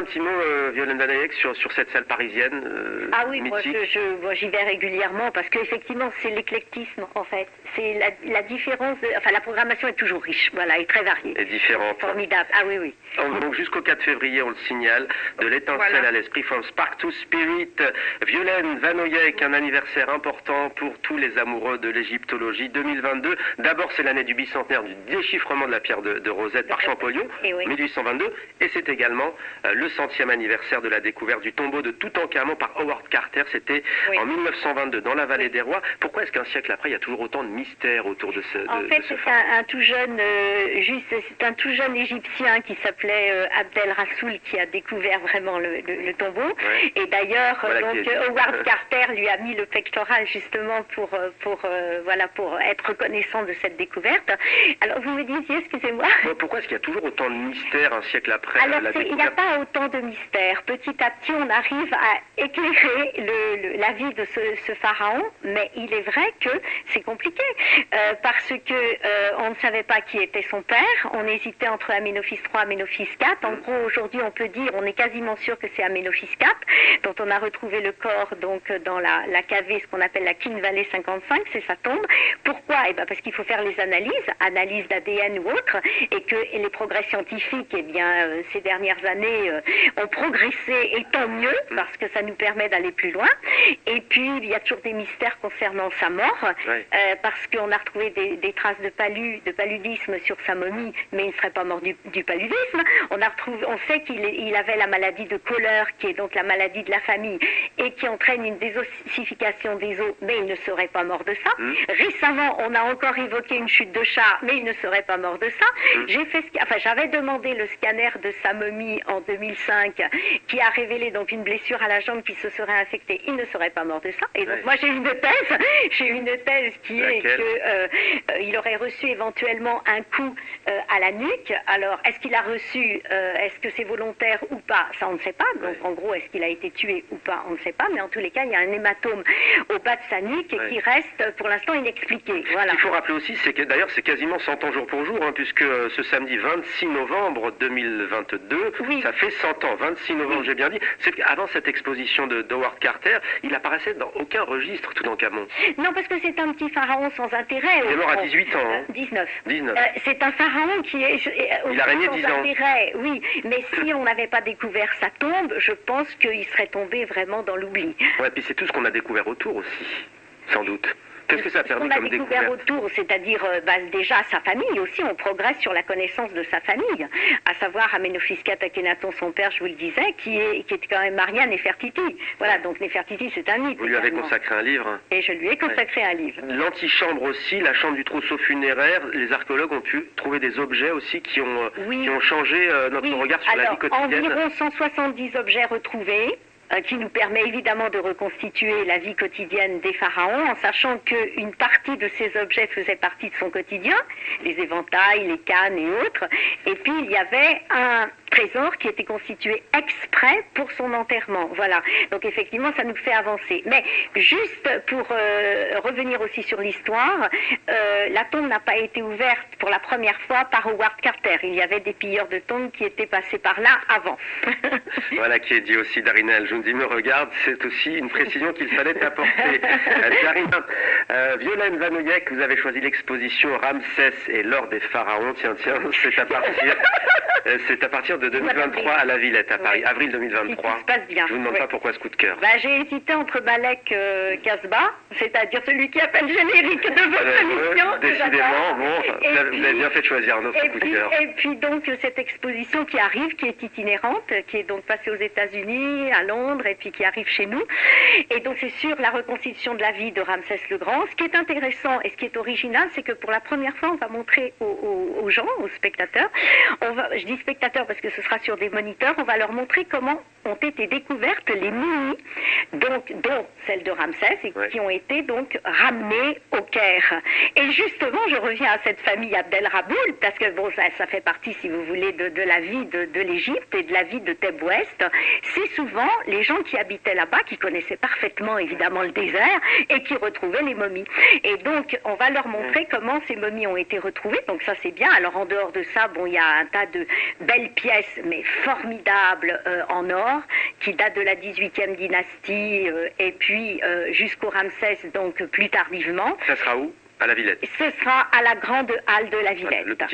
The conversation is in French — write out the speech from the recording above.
Un petit mot, Violaine Vanayek, sur cette salle parisienne Ah oui, mythique. moi j'y vais régulièrement parce qu'effectivement c'est l'éclectisme en fait. C'est la différence, enfin la programmation est toujours riche, voilà, et très variée. Et différente. Formidable, ah oui, oui. Donc jusqu'au 4 février, on le signale, de l'étincelle Voilà. à l'esprit, from spark to spirit. Violaine Vanayek, un anniversaire important pour tous les amoureux de l'égyptologie 2022. D'abord, c'est l'année du bicentenaire du déchiffrement de la pierre de Rosette par Champollion, Et oui. 1822, et c'est également le 100e anniversaire de la découverte du tombeau de Toutankhamon par Howard Carter. C'était Oui. en 1922 dans la vallée des rois. Pourquoi est-ce qu'un siècle après, il y a toujours autant de mystères autour de ce En fait, c'est phare un tout jeune, c'est un tout jeune Égyptien qui s'appelait Abdel Rassoul qui a découvert vraiment le tombeau. Ouais. Et d'ailleurs, Voilà donc Howard Carter lui a mis le pectoral justement pour être reconnaissant de cette découverte. Alors vous me disiez, excusez-moi. Pourquoi est-ce qu'il y a toujours autant de mystères un siècle après Alors, la il n'y a découverte? pas autant de mystères. Petit à petit, on arrive à éclairer la vie de ce pharaon, mais il est vrai que c'est compliqué parce que on ne savait pas qui était son père. On hésitait entre Aménophis III et Aménophis IV. En gros, aujourd'hui, on peut dire, on est quasiment sûr que c'est Aménophis IV, dont on a retrouvé le corps donc dans la cavée, ce qu'on appelle la King Valley 55, c'est sa tombe. Pourquoi? Eh ben parce qu'il faut faire les analyses d'ADN ou autres, et que les progrès scientifiques, eh bien, ces dernières années ont progressé, et tant mieux, parce que ça nous permet d'aller plus loin. Et puis, il y a toujours des mystères concernant sa mort, Ouais. parce qu'on a retrouvé des traces de paludisme sur sa momie, mais il ne serait pas mort du paludisme. On sait qu'il avait la maladie de Kohler, qui est donc la maladie de la famille, et qui entraîne une désossification des os, mais il ne serait pas mort de ça. Récemment, on a encore évoqué une chute de chat, mais il ne serait pas mort de ça. J'avais demandé le scanner de sa momie en 2005, qui a révélé donc une blessure à la jambe qui se serait infectée. Il ne serait pas mort de ça. Et donc moi j'ai une thèse qui est que il aurait reçu éventuellement un coup à la nuque. Alors est-ce qu'il a reçu, est-ce que c'est volontaire ou pas? Ça on ne sait pas. Donc en gros, est-ce qu'il a été tué ou pas? On ne sait pas. Mais en tous les cas, il y a un hématome au bas de sa nuque qui reste pour l'instant inexpliqué. Voilà. Ce qu'il faut rappeler aussi, c'est que d'ailleurs c'est quasiment 100 ans jour pour jour, puisque ce samedi 26 novembre 2022, ça fait 100 ans. 26 novembre, j'ai bien dit. C'est qu'avant cette exposition de Howard Carter, il apparaissait dans aucun registre Toutankhamon. Non, parce que c'est un petit pharaon sans intérêt. Il est mort à 18 ans. 19. 19. C'est un pharaon qui est Il a régné sans 10 ans. intérêt, oui. Mais si on n'avait pas découvert sa tombe, je pense qu'il serait tombé vraiment dans l'oubli. Ouais, puis c'est tout ce qu'on a découvert autour aussi, sans doute. Qu'est-ce que ça a permis On a comme découvert découverte? autour, c'est-à-dire déjà sa famille aussi, on progresse sur la connaissance de sa famille, à savoir Aménophis IV Akhenaton, son père, je vous le disais, qui était quand même marié à Néfertiti. Voilà, donc Néfertiti c'est un mythe. Vous lui avez également. consacré un livre. Et je lui ai consacré un livre. L'antichambre aussi, la chambre du trousseau funéraire, les archéologues ont pu trouver des objets aussi qui ont changé notre regard sur la vie quotidienne. Environ 170 objets retrouvés, qui nous permet évidemment de reconstituer la vie quotidienne des pharaons, en sachant qu'une partie de ces objets faisait partie de son quotidien, les éventails, les cannes et autres, et puis il y avait un trésor qui était constitué exprès pour son enterrement. Voilà. Donc effectivement, ça nous fait avancer. Mais juste pour revenir aussi sur l'histoire, la tombe n'a pas été ouverte pour la première fois par Howard Carter. Il y avait des pilleurs de tombes qui étaient passés par là avant. Voilà qui est dit aussi Darina El Joundi me regarde, c'est aussi une précision qu'il fallait apporter. Darina, Violaine Vanayek, vous avez choisi l'exposition Ramsès et l'or des pharaons. Tiens, c'est à partir de 2023 à la Villette à Paris, avril 2023. Ça se passe bien. Je vous demande pas pourquoi ce coup de cœur. J'ai hésité entre Malek Kasbah, c'est-à-dire celui qui appelle générique de votre émission. Décidément, vous avez bien fait de choisir un autre coup de cœur. Et puis donc cette exposition qui arrive, qui est itinérante, qui est donc passée aux États-Unis, à Londres, et puis qui arrive chez nous. Et donc c'est sur la reconstitution de la vie de Ramsès le Grand. Ce qui est intéressant et ce qui est original, c'est que pour la première fois, on va montrer aux gens, aux spectateurs, je dis spectateurs parce que ce sera sur des moniteurs, on va leur montrer comment ont été découvertes les momies, donc, dont celle de Ramsès, et qui ont été donc ramenées au Caire. Et justement, je reviens à cette famille Abdel Raboul, parce que bon, ça fait partie, si vous voulez, de la vie de l'Égypte et de la vie de Thèbes-Ouest. C'est souvent les gens qui habitaient là-bas, qui connaissaient parfaitement évidemment le désert, et qui retrouvaient les momies. Et donc, on va leur montrer comment ces momies ont été retrouvées, donc ça c'est bien. Alors en dehors de ça, bon, il y a un tas belle pièce, mais formidable en or, qui date de la 18e dynastie et puis jusqu'au Ramsès, donc plus tardivement. Ça sera où? À la Villette. Ce sera à la grande halle de la Villette. Voilà,